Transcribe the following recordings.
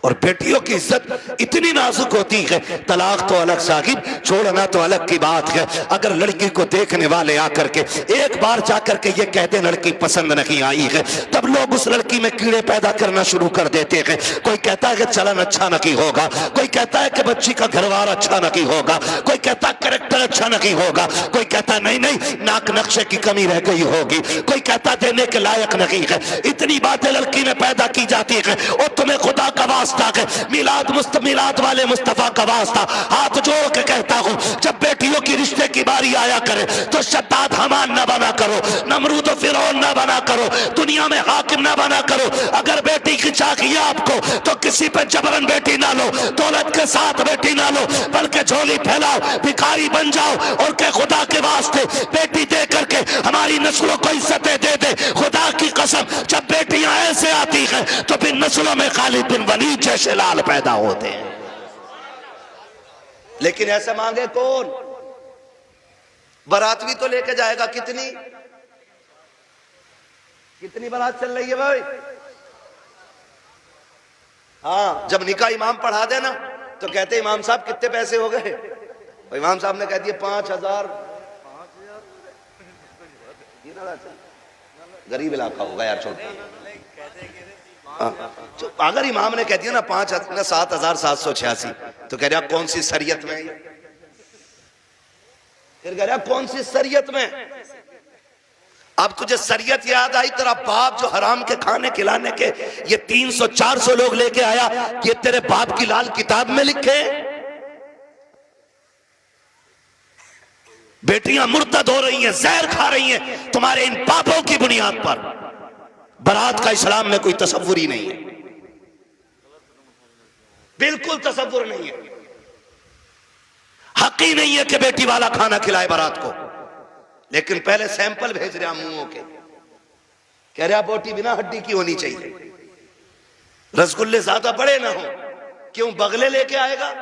और बेटियों की इज्जत इतनी नाजुक होती है, तलाक तो अलग साहिब, छोड़ना तो अलग की बात है। अगर लड़की को देखने वाले आकर के एक बार जाकर के ये कहते लड़की पसंद नहीं आई है, तब लोग उस लड़की में कीड़े पैदा करना शुरू कर देते हैं। कोई कहता है कि चलन अच्छा नहीं होगा, कोई कहता है कि बच्ची का घरवार अच्छा नहीं होगा, कोई कहता है कैरेक्टर अच्छा नहीं होगा, कोई कहता नहीं नहीं नाक नक्शे की कमी रह गई होगी, कोई कहता देने के लायक नहीं है। इतनी बातें लड़की में पैदा की जाती है। और तुम्हें खुदा का वास्ता है, मिलाद वाले मुस्तफा का वास्ता, हाथ जोड़ के कहता हूं, जब बेटियों की रिश्ते की बारी आया करे तो शद्दाद हमान ना बना करो, नमरूद फिरौन ना बना करो, दुनिया में हाकिम ना बना करो। अगर बेटी की चाहिए आपको तो किसी पे जबरन बेटी ना लो, दौलत के साथ बेटी ना लो, बल्कि झोली फैलाओ, भिखारी बन जाओ और के खुदा के वास्ते बेटी दे करके हमारी नस्लों को इज्जतें दे दे। खुदा की कसम, जब बेटियां ऐसे आती हैं तो फिर नस्लों में खालिद बिन वलीद जैसे लाल पैदा होते हैं। लेकिन ऐसे मांगे कौन? बारात भी तो लेके जाएगा। कितनी बारात चल रही है भाई? हाँ, जब निकाह इमाम पढ़ा देना तो कहते इमाम साहब कितने पैसे हो गए? इमाम साहब ने कह दिया 5,000। गरीब इलाका होगा यार, छोड़। अगर इमाम ने कह दिया ना 7,786 तो कह रहा कौन सी शरीयत में? फिर कह रहा कौन सी शरीयत में? अब तुझे शरीयत याद आई? तेरा बाप जो हराम के खाने खिलाने के ये 300-400 लोग लेके आया, ये तेरे बाप की लाल किताब में लिखे? बेटियां मुर्तद हो रही हैं, जहर खा रही हैं तुम्हारे इन पापों की बुनियाद पर। बारात का इस्लाम में कोई तसव्वुर ही नहीं है, बिल्कुल तसव्वुर नहीं है। हक ही नहीं है कि बेटी वाला खाना खिलाए बारात को। लेकिन पहले सैंपल भेज रहा मुंहों के, कह रहा बोटी बिना हड्डी की होनी चाहिए, रसगुल्ले ज्यादा बड़े ना हो। क्यों? बगले लेके आएगा।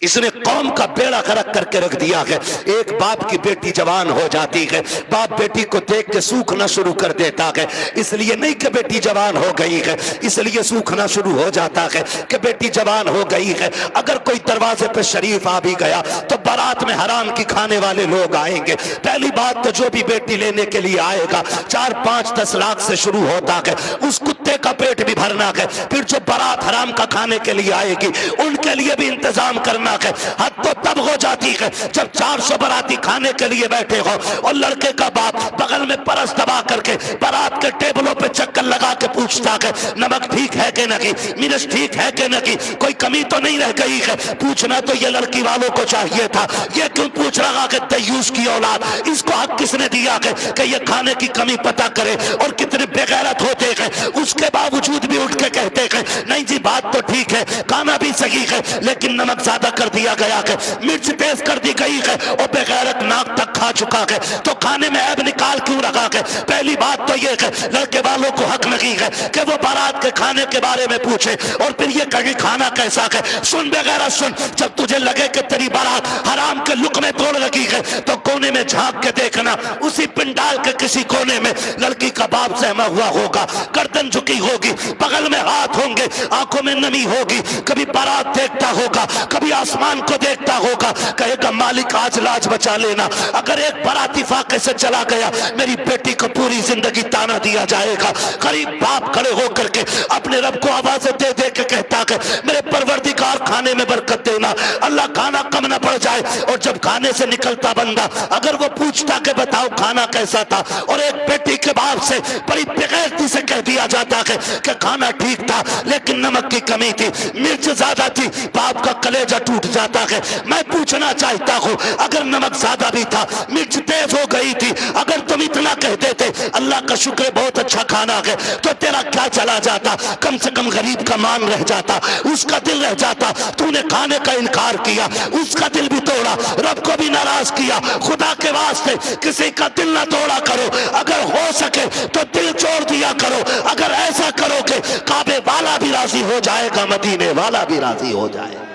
इसने कौम का बेड़ा गर्क करके रख दिया है। एक बाप की बेटी जवान हो जाती है, बाप बेटी को देख के सूखना शुरू कर देता है। इसलिए नहीं कि बेटी जवान हो गई है, इसलिए सूखना शुरू हो जाता है कि बेटी जवान हो गई है। अगर कोई दरवाजे पे शरीफ आ भी गया तो बारात में हराम की खाने वाले लोग आएंगे। पहली बात तो जो भी बेटी लेने के लिए आएगा 4-5-10 लाख से शुरू होता है, उस कुत्ते का पेट भी भरना है। फिर जो बारात हराम का खाने के लिए आएगी उनके लिए भी इंतजाम करना। हद तो तब हो जाती है जब 400 बाराती खाने के लिए बैठे हो और लड़के का बाप बगल में परस दबा करके बारात के टेबलों पे चक्कर लगा के पूछता है नमक ठीक है कि नहीं, मिर्च ठीक है कि नहीं, कोई कमी तो नहीं रह गई है। पूछना तो ये लड़की वालों को चाहिए था, ये क्यों पूछ रहा कि दयूस की औलाद, इसको हक किसने दिया है कि ये खाने की कमी पता करे? और कितने बेगैरत होते हैं, उसके बावजूद भी उठ के कहते हैं नहीं जी बात तो ठीक है, खाना भी सही है, लेकिन नमक ज्यादा कर दिया गया है, मिर्च तेज कर दी गई है और बेगैरत नाक तक खा चुका है, तो खाने में ऐब निकाल क्यों रखा है? पहली बात तो ये है लड़के वालों को हक नहीं है कि वो बारात के खाने के बारे में पूछे और फिर ये कहे खाना कैसा है। सुन बेगैरत सुन, जब तुझे लगे कि तेरी बारात हराम के लुक में तोड़ लगी है तो कोने में झांक के देखना, उसी पिंडाल के किसी कोने में लड़की का बाप सहमा हुआ होगा, गर्दन झुकी होगी, बगल में हाथ होंगे, आंखों में नमी होगी, कभी बारात देखता होगा, कभी आसमान को देखता होगा, कहेगा मालिक आज लाज बचा लेना। अगर एक बाराती फाके से चला गया मेरी बेटी को पूरी जिंदगी ताना दिया जाएगा। गरीब बाप खड़े होकर के अपने रब को आवाजें दे दे के कहता है मेरे परवरदिगार खाने में बरकत देना, अल्लाह खाना कम ना पड़ जाए। और जब खाने से निकलता बंदा अगर वो पूछता कि बताओ खाना कैसा था, और एक बेटी के बाप से बड़ी बेगैरती से कह दिया जाता है कि खाना ठीक था लेकिन नमक की कमी थी, मिर्च ज्यादा थी, बाप का कलेजा टूट जाता है। मैं पूछना चाहता हूं अगर नमक ज्यादा भी था, मिर्च तेज हो गई थी, अगर तुम इतना कह देते अल्लाह का शुक्र बहुत अच्छा खाना है, तो तेरा क्या चला जाता? कम से कम गरीब का मान रह जाता, उसका दिल रह जाता। तूने खाने का इनकार किया, उसका दिल भी तोड़ा, रब को भी नाराज किया। खुदा के वास्ते किसी का दिल ना तोड़ा करो, अगर हो सके तो दिल छोड़ दिया करो। अगर ऐसा करोगे काबे वाला भी राजी हो जाएगा, मदीने वाला भी राजी हो जाएगा।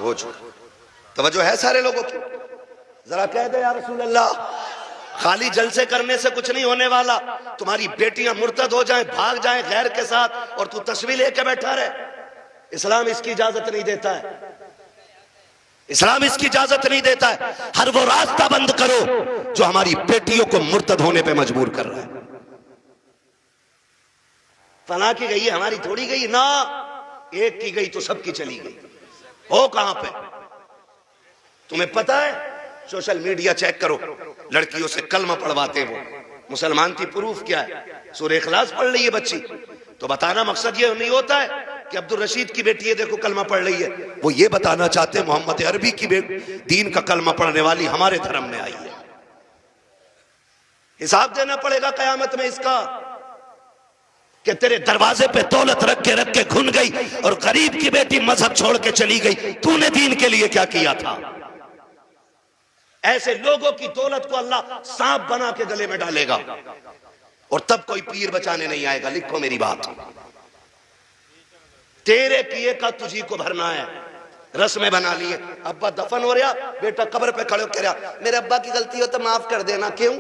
सोच, तवज्जो है सारे लोगों की? जरा कह दे या रसूल अल्लाह। खाली जलसे करने से कुछ नहीं होने वाला। तुम्हारी बेटियां मुर्तद हो जाएं, भाग जाएं गैर के साथ, और तू तस्वीर लेके बैठा रहे। इस्लाम इसकी इजाजत नहीं देता है। इस्लाम इसकी इजाजत नहीं देता है। हर वो रास्ता बंद करो जो हमारी बेटियों को मुर्तद होने पे मजबूर कर रहा है। फला की गई है, हमारी थोड़ी गई ना। एक की गई तो सबकी चली गई। हो कहां पे? तुम्हें पता है, सोशल मीडिया चेक करो, लड़कियों से कलमा पढ़वाते वो मुसलमान थी। प्रूफ क्या है? सूरह इखलास पढ़ रही है बच्ची, तो बताना मकसद ये नहीं होता है कि अब्दुल रशीद की बेटी है देखो कलमा पढ़ रही है। वो ये बताना चाहते हैं मोहम्मद अरबी की दीन का कलमा पढ़ने वाली हमारे धर्म में आई है। हिसाब देना पड़ेगा कयामत में इसका, कि तेरे दरवाजे पे दौलत रख के घुन गई और गरीब की बेटी मजहब छोड़ के चली गई। तूने दीन के लिए क्या किया था? ऐसे लोगों की दौलत को अल्लाह सांप बना के गले में डालेगा, और तब कोई पीर बचाने नहीं आएगा। लिखो मेरी बात, तेरे किए का तुझी को भरना है। रस्में बना लिए, अब्बा दफन हो रहा, बेटा कब्र पे खड़े हो रहा, मेरे अब्बा की गलती हो तो माफ कर देना। क्यों?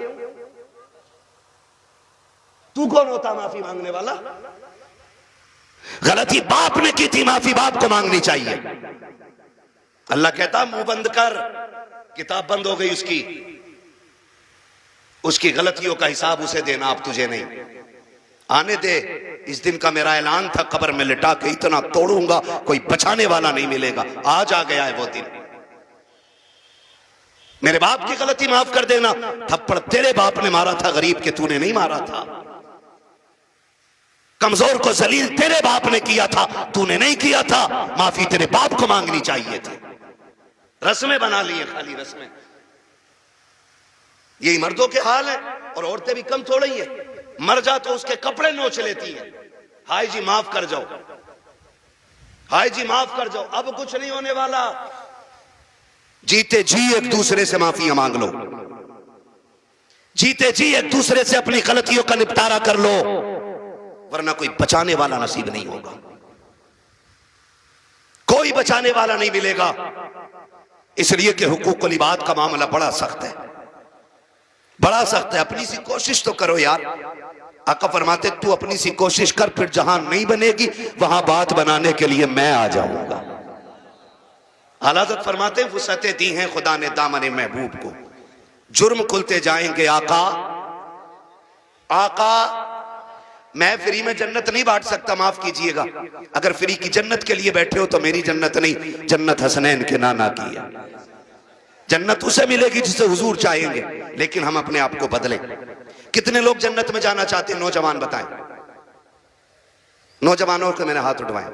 तू कौन होता माफी मांगने वाला? गलती बाप ने की थी, माफी बाप को मांगनी चाहिए। अल्लाह कहता मुंह बंद कर, किताब बंद हो गई उसकी गलतियों का हिसाब उसे देना, अब तुझे नहीं। आने दे, इस दिन का मेरा ऐलान था, कब्र में लिटा के इतना तोड़ूंगा कोई बचाने वाला नहीं मिलेगा। आज आ गया है वो दिन। मेरे बाप की गलती माफ कर देना। थप्पड़ तेरे बाप ने मारा था गरीब के, तूने नहीं मारा था। कमजोर को जलील तेरे बाप ने किया था, तूने नहीं किया था। माफी तेरे बाप को मांगनी चाहिए थी। रस्में बना लिए, खाली रस्में। यही मर्दों के हाल है, और औरतें भी कम थोड़ी है। मर जा तो उसके कपड़े नोच लेती है। हाय जी माफ कर जाओ, हाय जी माफ कर जाओ। अब कुछ नहीं होने वाला। जीते जी एक दूसरे से माफियां मांग लो, जीते जी एक दूसरे से अपनी गलतियों का निपटारा कर लो, वरना कोई बचाने वाला नसीब नहीं होगा। कोई बचाने वाला नहीं मिलेगा। इसलिए कि हुकूकुल इबाद का मामला बड़ा सख्त है, बड़ा सख्त है। अपनी सी कोशिश तो करो यार। आका फरमाते तू अपनी सी कोशिश कर, फिर जहां नहीं बनेगी वहां बात बनाने के लिए मैं आ जाऊंगा। हज़रत फरमाते वुसअतें दी हैं खुदा ने दामन महबूब को, जुर्म खुलते जाएंगे आका। आका मैं फ्री में जन्नत नहीं बांट सकता, माफ कीजिएगा। अगर फ्री की जन्नत के लिए बैठे हो तो मेरी जन्नत नहीं, जन्नत हसनैन के नाना की है। जन्नत उसे मिलेगी जिसे हुजूर चाहेंगे, लेकिन हम अपने आप को बदलें। कितने लोग जन्नत में जाना चाहते हैं? नौजवान बताएं, नौजवानों को मैंने हाथ उठवाएं।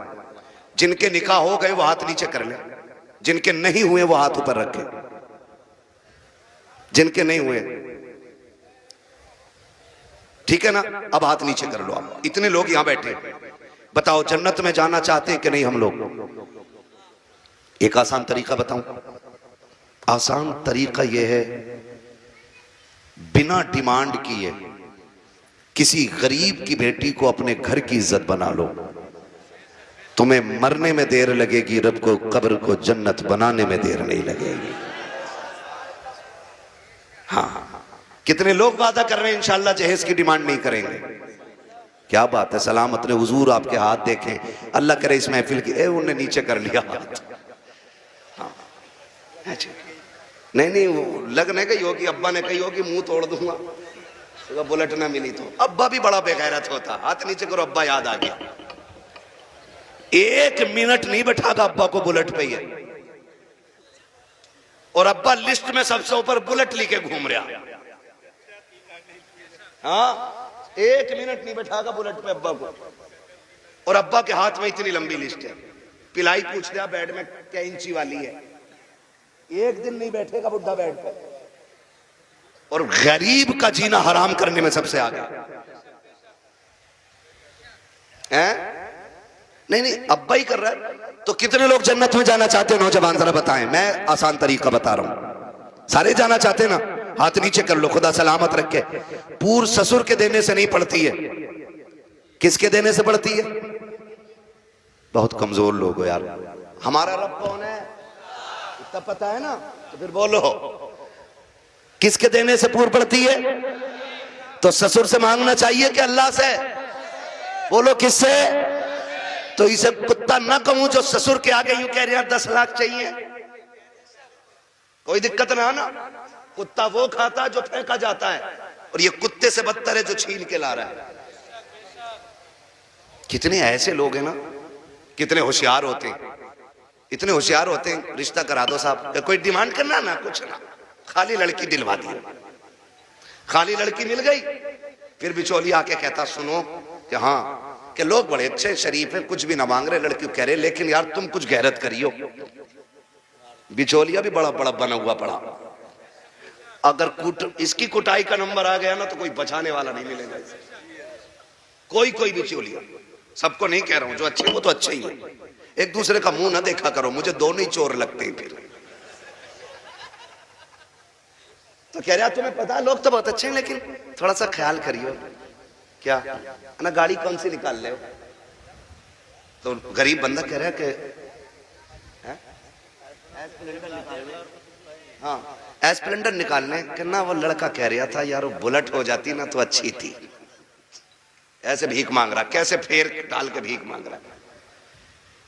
जिनके निकाह हो गए वो हाथ नीचे कर लें, जिनके नहीं हुए वो हाथ ऊपर रखें। जिनके नहीं हुए ठीक है ना, अब हाथ नीचे कर लो आप। इतने लोग यहां बैठे, बताओ जन्नत में जाना चाहते हैं कि नहीं हम लोग? एक आसान तरीका बताऊं। आसान तरीका यह है, बिना डिमांड किए किसी गरीब की बेटी को अपने घर की इज्जत बना लो। तुम्हें मरने में देर लगेगी, रब को कब्र को जन्नत बनाने में देर नहीं लगेगी। हाँ, कितने लोग वादा कर रहे हैं इंशाअल्लाह जहेज की डिमांड नहीं करेंगे। क्या बात है, सलामत ने हुजूर आपके हाथ देखें। अल्लाह करे इस महफिल की, उन्होंने नीचे कर लिया हाथ। हाँ। नहीं वो लगने गई होगी, अब्बा ने कही होगी मुंह तोड़ दूंगा तो बुलेट ना मिली तो। अब्बा भी बड़ा बेगैरत होता, हाथ नीचे करो, अब्बा याद आ गया। 1 मिनट नहीं बैठागा अब्बा को बुलेट पे ही, और अब्बा लिस्ट में सबसे ऊपर बुलेट लेके घूम रहा। हाँ, 1 मिनट नहीं बैठागा बुलेट पे अब्बा को, और अब्बा के हाथ में इतनी लंबी लिस्ट है। पिलाई पूछ दिया बेड में क्या इंची वाली है, 1 दिन नहीं बैठेगा बुढ़ा बेड पे। और गरीब का जीना हराम करने में सबसे आगे है। नहीं अब्बा ही कर रहा है। तो कितने लोग जन्नत में जाना चाहते हैं? नौजवान जरा बताएं। मैं आसान तरीका बता रहा हूं। सारे जाना चाहते हैं ना? हाथ नीचे कर लो, खुदा सलामत रखे। पूर ससुर के देने से नहीं पड़ती है, किसके देने से पड़ती है? बहुत कमजोर लोग हो यार। हमारा रब कौन है? तब पता है ना, तो फिर बोलो किसके देने से पूर पड़ती है? तो ससुर से मांगना चाहिए कि अल्लाह से? बोलो किससे? तो इसे कुत्ता ना कहूं जो ससुर के आगे यूं कह रहे हैं 10 लाख चाहिए, कोई दिक्कत ना ना। कुत्ता वो खाता है जो फेंका जाता है, और ये कुत्ते से बदतर है जो छीन के ला रहा है। कितने ऐसे लोग हैं ना, कितने होशियार होते हैं, इतने होशियार होते हैं। रिश्ता करा दो साहब, कोई डिमांड करना ना, कुछ ना, खाली लड़की दिलवा दी। खाली लड़की मिल गई, फिर बिचौली आके कहता सुनो कि हाँ कि लोग बड़े अच्छे शरीफ हैं, कुछ भी ना मांग रहे, लड़की कह रहे लेकिन यार तुम कुछ गैरत करियो। बिचौलिया भी बड़ा बड़ा बना हुआ पड़ा। अगर इसकी कुटाई का नंबर आ गया ना तो कोई बचाने वाला नहीं मिलेगा। कोई बिचौलिया, सबको नहीं कह रहा हूं, जो अच्छे वो तो अच्छे ही है। एक दूसरे का मुंह ना देखा करो, मुझे दोनों ही चोर लगते हैं। फिर तो कह रहा तुम्हें पता लोग तो बहुत अच्छे हैं लेकिन थोड़ा सा ख्याल करियो। क्या ना गाड़ी कौन सी निकाल ले हो? तो गरीब बंदा कह रहा है कि हाँ एस्प्लेंडर निकालने के ना। वो लड़का कह रहा था यार वो बुलेट हो जाती ना तो अच्छी थी। ऐसे भीख मांग रहा, कैसे फेर डाल के भीख मांग रहा।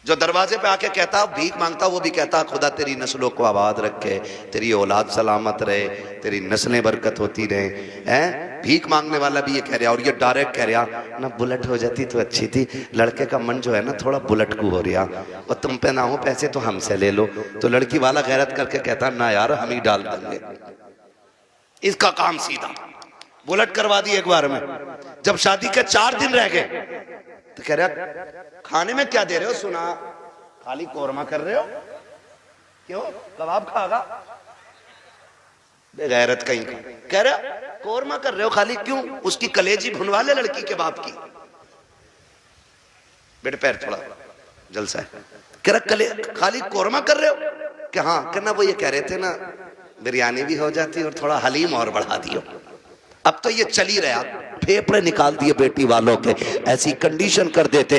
जो दरवाजे पे आके कहता भीख मांगता, वो भी कहता खुदा तेरी नस्लों को आबाद रखे, तेरी औलाद सलामत रहे, तेरी नस्लें बरकत होती रहे। हैं भीख मांगने वाला भी ये कह रहा, और ये डायरेक्ट कह रहा ना बुलेट हो जाती तो अच्छी थी। लड़के का मन जो है ना थोड़ा बुलेट को हो रहा, और तुम पे ना हो पैसे तो हमसे ले लो। तो लड़की वाला गैरत करके कहता ना यार हम ही डाल देंगे। इसका काम सीधा बुलेट करवा दी एक बार में। जब शादी के 4 दिन रह गए तो कह रहा खाने में क्या दे रहे हो? सुना खाली कोरमा कर रहे हो, क्यों कबाब खागा? बेगैरत कहीं का। कह रहा कोरमा कर रहे हो खाली, क्यों? उसकी कलेजी भुनवा ले लड़की के बाप की। बेटे पैर थोड़ा जलसा है। कह रहा खाली कोरमा कर रहे हो? कि हाँ कहना वो ये कह रहे थे ना बिरयानी भी हो जाती और थोड़ा हलीम और बढ़ा दियो। अब तो ये चल ही रहा, फेफड़े निकाल दिए बेटी वालों के, ऐसी कंडीशन कर देते।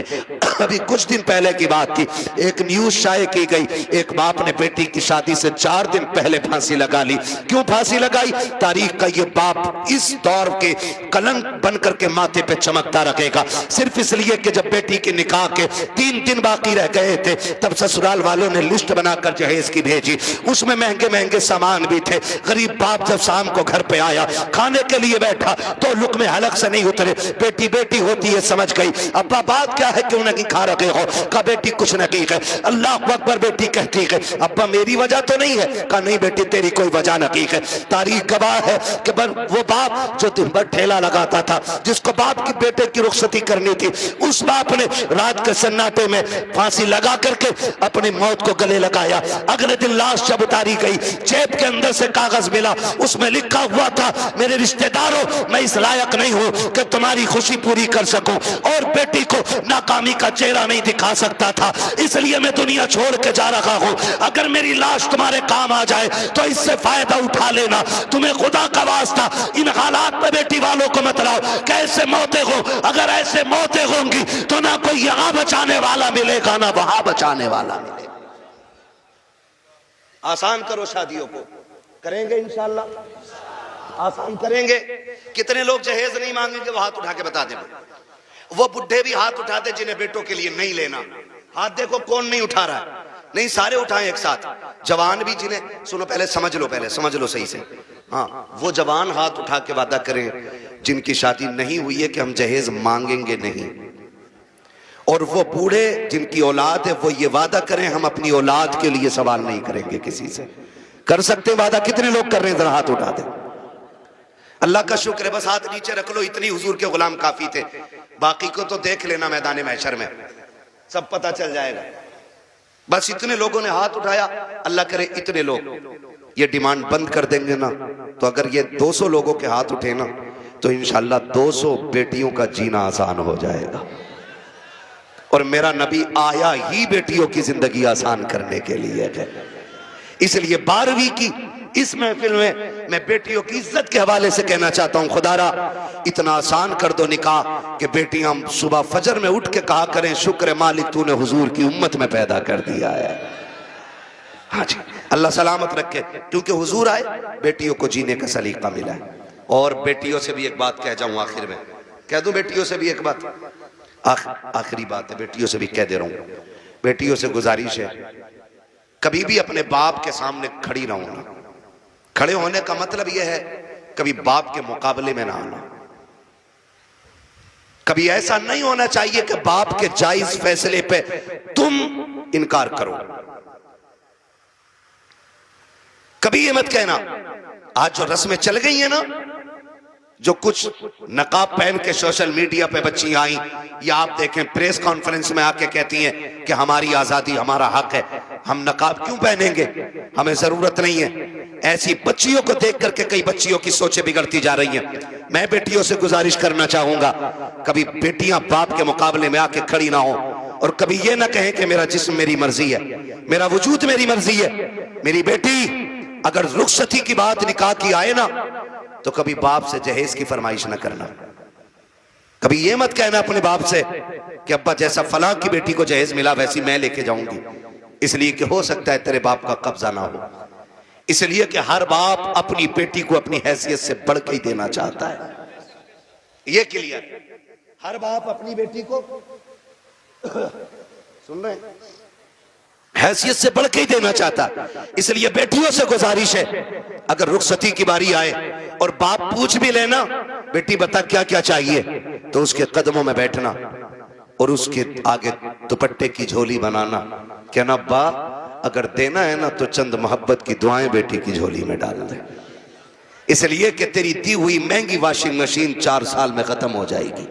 अभी कुछ दिन पहले की बात थी, एक न्यूज शाये की गई, एक बाप ने बेटी की शादी से 4 दिन पहले फांसी लगा ली। क्यों फांसी लगाई? तारीख का ये बाप इस दौर के कलंक बन करके माथे पे चमकता रखेगा, सिर्फ इसलिए कि जब बेटी के निकाह के 3 दिन बाकी रह गए थे तब ससुराल वालों ने लिस्ट बनाकर जहेज की भेजी। उसमें महंगे महंगे सामान भी थे। गरीब बाप जब शाम को घर पे आया, खाने के लिए बैठा तो लुक़्मे हलक से नहीं उतरे। बेटी बेटी होती है समझ गई। अब्बा बात क्या है, क्यों नहीं खा रखे हो? कहा बेटी कुछ नहीं है। अल्लाह अकबर बेटी कहती है अब्बा मेरी वजह तो नहीं है? कहा नहीं बेटी तेरी कोई वजह नहीं है। तारीख गवाह है कि वो बाप जो दिन भर ठेला लगाता था, जिसको बाप की बेटे की रुखसती करनी थी, उस बाप ने रात के सन्नाटे में फांसी लगा करके अपनी मौत को गले लगाया। अगले दिन लाश जब उतारी गई, जेब के अंदर से कागज मिला, उसमें लिखा हुआ था मेरे रिश्तेदारों मैं इस लायक नहीं हूं कि तुम्हारी खुशी पूरी कर सकूं, और बेटी को नाकामी का चेहरा नहीं दिखा सकता था, इसलिए मैं दुनिया छोड़ के जा रहा हूं। अगर मेरी लाश तुम्हारे काम आ जाए तो इससे फायदा उठा लेना। तुम्हें खुदा का वास्ता इन हालात में बेटी वालों को मत लाओ। कैसे मौतें हो, अगर ऐसे मौतें होंगी तो ना कोई यहां बचाने वाला मिलेगा ना वहां बचाने वाला मिलेगा। आसान करो शादियों को, करेंगे इंशाल्लाह आसान करेंगे। कितने लोग जहेज नहीं मांगेंगे? वो हाथ उठा के बता देंगे। वो बुढ़े भी हाथ उठाते जिन्हें बेटों के लिए नहीं लेना। हाथ देखो कौन नहीं उठा रहा है? नहीं सारे उठाएं एक साथ। जवान भी जिन्हें, सुनो पहले समझ लो सही से। हाँ वो जवान हाथ उठा के वादा करें जिनकी शादी नहीं हुई है कि हम जहेज मांगेंगे नहीं। और वो बूढ़े जिनकी औलाद है वो ये वादा करें हम अपनी औलाद के लिए सवाल नहीं करेंगे किसी से। कर सकते वादा? कितने लोग कर रहे हैं? जरा हाथ उठा दे। अल्लाह का शुक्र है, बस हाथ नीचे रख लो, इतनी हुजूर के गुलाम काफी थे। बाकी को तो देख लेना मैदान महशर में, सब पता चल जाएगा। बस इतने लोगों ने हाथ उठाया। अल्लाह करे इतने लोग ये डिमांड बंद कर देंगे ना, तो अगर ये 200 लोगों के हाथ उठे ना तो इंशाल्लाह 200 बेटियों का जीना आसान हो जाएगा। और मेरा नबी आया ही बेटियों की जिंदगी आसान करने के लिए है। इसलिए 12वीं की इस महफिल में मैं बेटियों की इज्जत के हवाले से कहना चाहता हूं, खुदारा इतना आसान कर दो निकाह कि बेटियां सुबह फजर में उठ के कहा करें शुक्र मालिक तूने हुजूर की उम्मत में पैदा कर दिया है। हाँ जी, अल्लाह सलामत रखे, क्योंकि हुजूर आए, बेटियों को जीने का सलीका मिला है। और बेटियों से भी एक बात कह जाऊं आखिर में, कह दूं बेटियों से भी एक बात, आखिरी बात है, बेटियों से भी कह दे रहा हूं, बेटियों से गुजारिश है, कभी भी अपने बाप के सामने खड़ी ना होना। खड़े होने का मतलब यह है कभी बाप के मुकाबले में ना आना। कभी ऐसा नहीं होना चाहिए कि बाप के जायज फैसले पे तुम इनकार करो। कभी ये मत कहना, आज जो रस्में चल गई है ना, जो कुछ नकाब पहन के सोशल मीडिया पे बच्ची आई, या आप देखें प्रेस कॉन्फ्रेंस में आके कहती हैं कि हमारी आजादी, हमारा हक है, हम नकाब क्यों पहनेंगे, हमें जरूरत नहीं है। ऐसी बच्चियों को देख करके कई बच्चियों की सोचें बिगड़ती जा रही हैं। मैं बेटियों से गुजारिश करना चाहूंगा, कभी बेटियां बाप के मुकाबले में आके खड़ी ना हो, और कभी ये ना कहें कि मेरा जिस्म मेरी मर्जी है, मेरा वजूद मेरी मर्जी है। मेरी बेटी अगर रुखसती की बात निकाह की आए ना, तो कभी बाप से जहेज की फरमाइश ना करना। कभी ये मत कहना अपने बाप से कि अब्बा जैसा फलां की बेटी को जहेज मिला वैसी मैं लेके जाऊंगी, इसलिए कि हो सकता है तेरे बाप का कब्जा ना हो। इसलिए कि हर बाप अपनी बेटी को अपनी हैसियत से बढ़ के ही देना चाहता है। ये क्लियर, हर बाप अपनी बेटी को सुन रहे हैं, हैसियत से बढ़ के ही देना चाहता। इसलिए बेटियों से गुजारिश है, अगर रुखसती की बारी आए और बाप पूछ भी लेना, बेटी बता क्या क्या चाहिए, तो उसके कदमों में बैठना और उसके आगे दुपट्टे की झोली बनाना, कहना अब्बा अगर देना है ना तो चंद मोहब्बत की दुआएं बेटी की झोली में डाल दे, इसलिए कि तेरी दी हुई महंगी वॉशिंग मशीन 4 साल में खत्म हो जाएगी,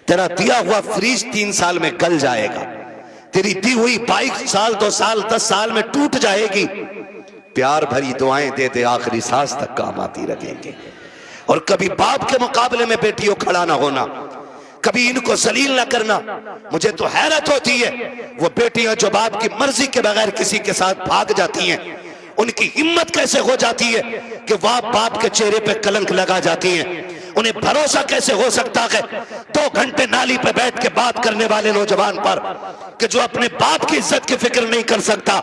तेरा दिया हुआ फ्रिज 3 साल में गल जाएगा, तेरी दी हुई बाइक साल 2 साल 10 साल में टूट जाएगी। प्यार भरी दुआएं दे दे, आखिरी सांस तक काम आती रहेंगे। और कभी बाप के मुकाबले में बेटियों खड़ा ना होना, कभी इनको जलील ना करना। मुझे तो हैरत होती है वो बेटियां जो बाप की मर्जी के बगैर किसी के साथ भाग जाती हैं, उनकी हिम्मत कैसे हो जाती है कि वह बाप के चेहरे पे कलंक लगा जाती हैं। उन्हें भरोसा कैसे हो सकता है 2 घंटे नाली पे बैठ के बात करने वाले नौजवान पर, कि जो अपने बाप की इज्जत की फिक्र नहीं कर सकता,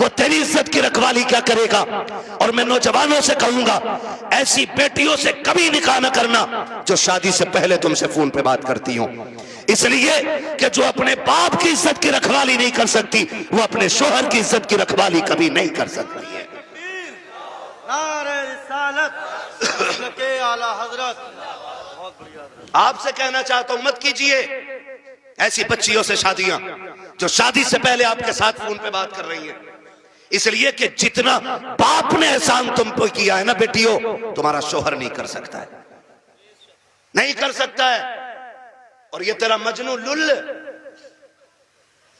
वो तेरी इज्जत की रखवाली क्या करेगा। और मैं नौजवानों से कहूंगा, ऐसी बेटियों से कभी निकाह न करना जो शादी से पहले तुमसे फोन पे बात करती हो, इसलिए कि जो अपने बाप की इज्जत की रखवाली नहीं कर सकती, वो अपने शोहर की इज्जत की रखवाली कभी नहीं कर सकती है। आपसे कहना चाहता हूं, मत कीजिए ऐसी बच्चियों से शादियां जो शादी से पहले आपके साथ फोन पे बात कर रही हैं, इसलिए कि जितना बाप ने एहसान तुम पे किया है ना बेटियों, तुम्हारा शोहर नहीं कर सकता है, नहीं कर सकता है। और ये तेरा मजनू लुल,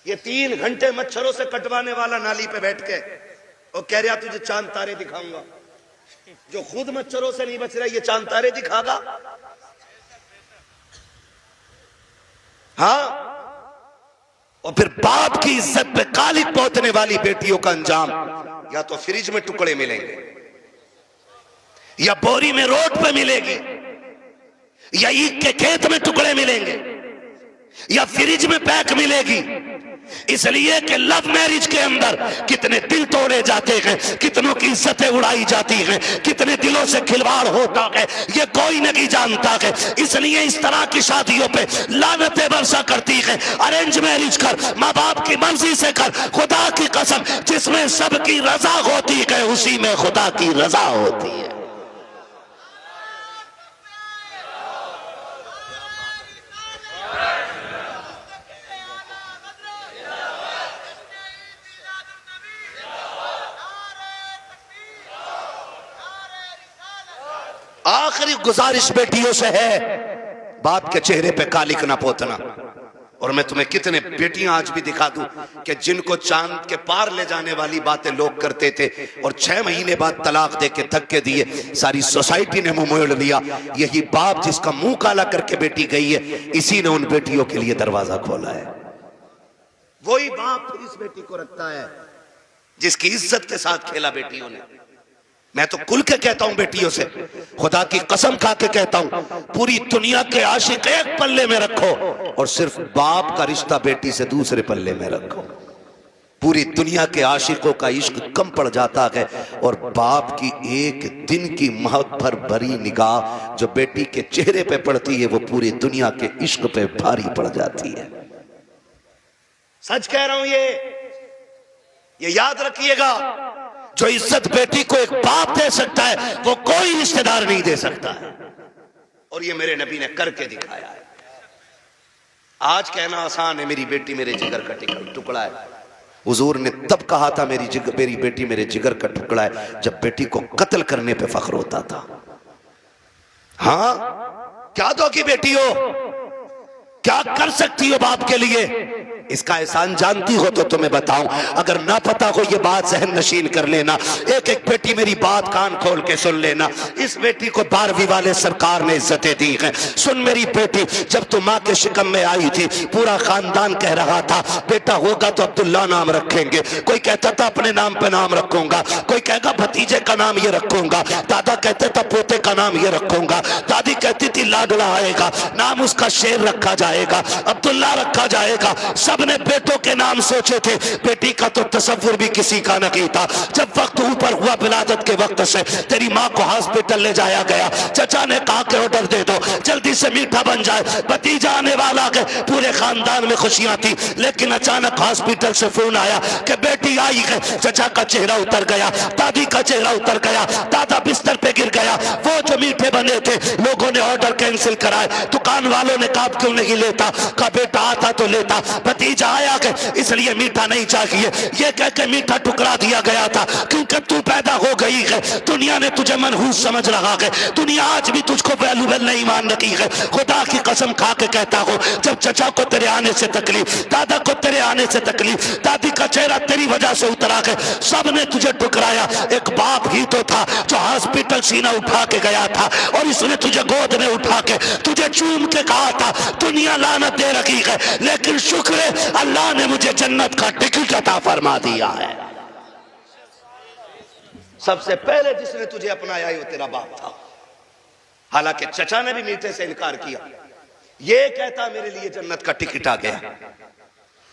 ये 3 घंटे मच्छरों से कटवाने वाला नाली पे बैठ के और कह रहा तुझे चांद तारे दिखाऊंगा, जो खुद मच्छरों से नहीं बच रहा ये चांद तारे दिखागा। हाँ, और फिर बाप की इज्जत पे कालिक पहुंचने वाली बेटियों का अंजाम या तो फ्रिज में टुकड़े मिलेंगे, या बोरी में रोड पे मिलेगी, या ईख के खेत में टुकड़े मिलेंगे, या फ्रिज में पैक मिलेगी। इसलिए कि लव मैरिज के अंदर कितने दिल तोड़े जाते हैं, कितनों की इज्जतें उड़ाई जाती हैं, कितने दिलों से खिलवाड़ होता है, ये कोई नहीं जानता है। इसलिए इस तरह की शादियों पे लानतें बरसा करती है। अरेंज मैरिज कर, माँ बाप की मर्जी से कर, खुदा की कसम जिसमें सबकी रजा होती है उसी में खुदा की रजा होती है। आखिरी गुजारिश बेटियों से है, बाप के चेहरे पे कालिक ना पोतना। और मैं तुम्हें कितने बेटियां आज भी दिखा दूं कि जिनको चांद के पार ले जाने वाली बातें लोग करते थे और 6 महीने बाद तलाक दे के धक्के दिए, सारी सोसाइटी ने मुंह मोड़ लिया। यही बाप जिसका मुंह काला करके बेटी गई है, इसी ने उन बेटियों के लिए दरवाजा खोला है। वही बाप इस बेटी को रखता है जिसकी इज्जत के साथ खेला बेटियों ने। मैं तो खुल के कहता हूं बेटियों से, खुदा की कसम खा के कहता हूं, पूरी दुनिया के आशिक एक पल्ले में रखो और सिर्फ बाप का रिश्ता बेटी से दूसरे पल्ले में रखो। पूरी दुनिया के आशिकों का इश्क कम पड़ जाता है और बाप की एक दिन की मोहब्बत भरी निगाह जो बेटी के चेहरे पे पड़ती है वो पूरी दुनिया के इश्क पे भारी पड़ जाती है। सच कह रहा हूं, ये याद रखिएगा, जो इज्जत बेटी को एक बाप दे सकता है वो कोई रिश्तेदार नहीं दे सकता है, और ये मेरे नबी ने करके दिखाया है। आज कहना आसान है मेरी बेटी मेरे जिगर का टुकड़ा है, हुजूर ने तब कहा था मेरी बेटी मेरे जिगर का टुकड़ा है जब बेटी को कत्ल करने पे फख्र होता था। हाँ, क्या दो की बेटी हो, क्या कर सकती हो बाप के लिए, इसका एहसान जानती हो तो तुम्हें बताऊं, अगर ना पता हो ये बात जहन नशीन कर लेना। एक एक बेटी मेरी बात कान खोल के सुन लेना। इस बेटी को 12वीं वाले सरकार ने इज्जतें दी हैं। सुन मेरी बेटी, जब तू माँ के शिकम में आई थी पूरा खानदान कह रहा था बेटा होगा तो अब्दुल्ला नाम रखेंगे, कोई कहता था अपने नाम पे नाम रखूंगा, कोई कहेगा भतीजे का नाम ये रखूंगा, दादा कहते था पोते का नाम ये रखूंगा, दादी कहती थी लाडला आएगा, नाम उसका शेर रखा जाएगा, अब्दुल्ला रखा जाएगा। सबने बेटों के नाम सोचे थे, बेटी का तो तसव्वुर भी किसी का नहीं था। जब वक्त ऊपर हुआ विलादत के वक्त से तेरी माँ को हॉस्पिटल ले जाया गया, चचा ने कहा कि ऑर्डर दे दो जल्दी से मीठा बन जाए, भतीजा आने वाला है। पूरे खानदान में खुशियां थी, लेकिन अचानक हॉस्पिटल से फोन आया कि बेटी आई है। चचा का चेहरा उतर गया, दादी का चेहरा उतर गया, दादा बिस्तर पे गिर गया। वो जो मीठे बने थे लोगों ने ऑर्डर कैंसिल कराए, दुकान वालों ने कहा क्यों नहीं लेता, कहा बेटा आता तो लेता, भतीजा आया कि इसलिए मीठा नहीं चाहिए, ये कह के मीठा टुकड़ा दिया गया था। क्योंकि तू पैदा हो गई है, दुनिया ने तुझे मनहूस समझ रहा है, दुनिया आज भी तुझको वैल्यूबल नहीं मान रही है। खुदा की कसम खा के कहता हूं, जब चचा को तेरे आने से तकलीफ, दादा को तेरे आने से तकलीफ, दादी का चेहरा तेरी वजह से उतरा है, सब ने तुझे टुकराया। एक बाप ही तो था जो हॉस्पिटल सीना उठा के गया था और इसने तुझे गोद में उठा के तुझे चूम के कहा था दुनिया लानत दे रखी है, लेकिन शुक्र है अल्लाह ने मुझे जन्नत का टिकट अता फरमा दिया है। सबसे पहले जिसने तुझे अपनाया वो तेरा बाप था। हालांकि चचा ने भी मीठे से इनकार किया, ये कहता मेरे लिए जन्नत का टिकट आ गया,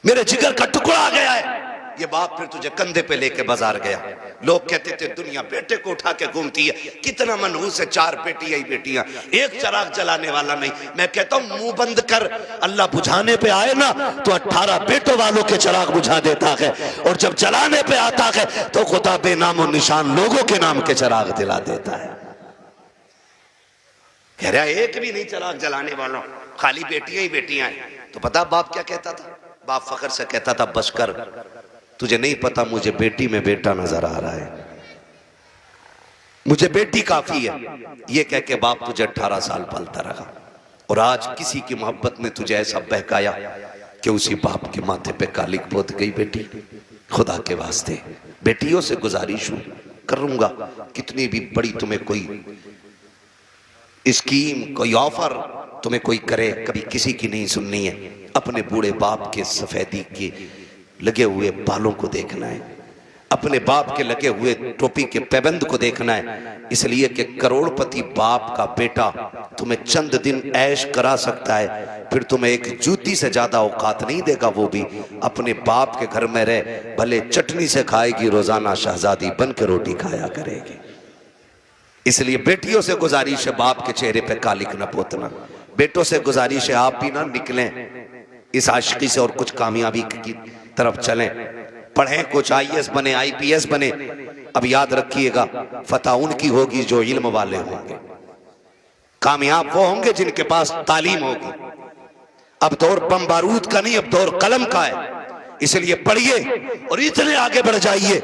मेरे जिगर का टुकड़ा आ गया है। ये बाप फिर तुझे कंधे पे लेके बाजार गया। लोग कहते थे दुनिया बेटे को उठा के घूमती है, कितना मनहूस है, 4 बेटी ही बेटियां, एक चिराग जलाने वाला नहीं। मैं कहता हूं मुंह बंद कर, अल्लाह बुझाने पे आए ना तो 18 बेटों वालों के चिराग बुझा देता है, और जब जलाने पे आता है तो खुदा बेनामो निशान लोगों के नाम के चिराग दिला देता है। कह रहा एक भी नहीं चिराग जलाने वाला, खाली बेटियां ही बेटियां हैं। तो पता बाप क्या कहता था? बाप फखर से कहता था बस कर, तुझे नहीं पता मुझे बेटी में बेटा नजर आ रहा है, मुझे बेटी काफी है। ये कह के बाप तुझे 18 साल पालता रहा, और आज किसी की मोहब्बत ने तुझे ऐसा बहकाया कि उसी बाप के माथे पे कालिक पोत गई बेटी। खुदा के वास्ते बेटियों से गुजारिश करूंगा, कितनी भी बड़ी तुम्हें कोई स्कीम, कोई ऑफर तुम्हें कोई करे, कभी किसी की नहीं सुननी है। अपने बूढ़े बाप के सफेदी के लगे हुए बालों को देखना है, अपने बाप के लगे हुए टोपी के पैबंद को देखना है, इसलिए कि करोड़पति बाप का बेटा तुम्हें चंद दिन ऐश करा सकता है, फिर तुम्हें एक जूती से ज्यादा औकात नहीं देगा। वो भी अपने बाप के घर में रह, भले चटनी से खाएगी, रोजाना शहजादी बन के रोटी खाया करेगी। इसलिए बेटियों से गुजारिश है बाप के चेहरे पे कालिक न पोतना। बेटों से गुजारिश है आप भी ना निकलें इस आशिकी से और कुछ कामयाबी की तरफ चलें, पढ़ें, कुछ IAS बने, IPS बने। अब याद रखिएगा फतह उनकी होगी जो इल्म वाले होंगे, कामयाब वो होंगे जिनके पास तालीम होगी। अब दौर बम बारूद का नहीं, अब दौर कलम का है। इसलिए पढ़िए और इतने आगे बढ़ जाइए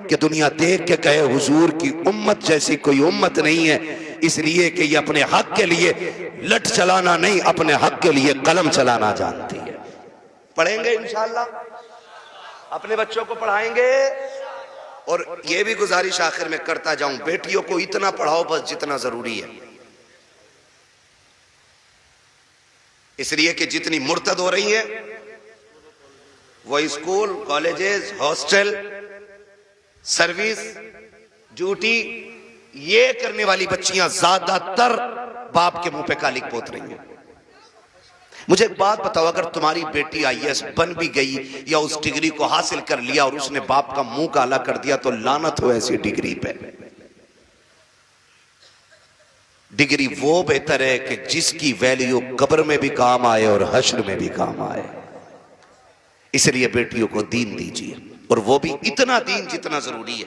कि दुनिया देख के कहे हुजूर की उम्मत जैसी कोई उम्मत नहीं है, इसलिए कि ये अपने हक के लिए लठ चलाना नहीं, अपने हक के लिए कलम चलाना जानती है। पढ़ेंगे इंशाअल्लाह, अपने बच्चों को पढ़ाएंगे। और ये भी गुजारिश आखिर में करता जाऊं, बेटियों को इतना पढ़ाओ बस जितना जरूरी है, इसलिए कि जितनी मुर्तद हो रही है वो school, colleges, hostel, service, duty, ये करने वाली बच्चियां ज्यादातर बाप के मुंह पे कालिक पोत रही हैं। मुझे एक बात बताओ, अगर तुम्हारी बेटी IAS बन भी गई या उस डिग्री को हासिल कर लिया और उसने बाप का मुंह काला कर दिया, तो लानत हो ऐसी डिग्री पे। डिग्री वो बेहतर है कि जिसकी वैल्यू कब्र में भी काम आए और हश्र में भी काम आए। इसलिए बेटियों को दीन दीजिए, और वो भी इतना दीन जितना जरूरी है।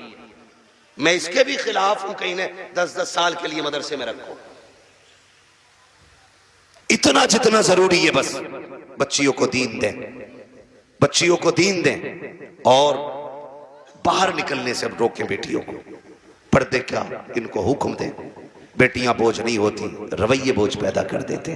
मैं इसके भी खिलाफ हूं कहीं ने 10-10 साल के लिए मदरसे में रखो, इतना जितना जरूरी है बस। बच्चियों को दीन दें, बच्चियों को दीन दें, और बाहर निकलने से अब रोकें बेटियों को। पर्दे क्या, इनको हुक्म दें। बेटियां बोझ नहीं होती, रवैये बोझ पैदा कर देते हैं।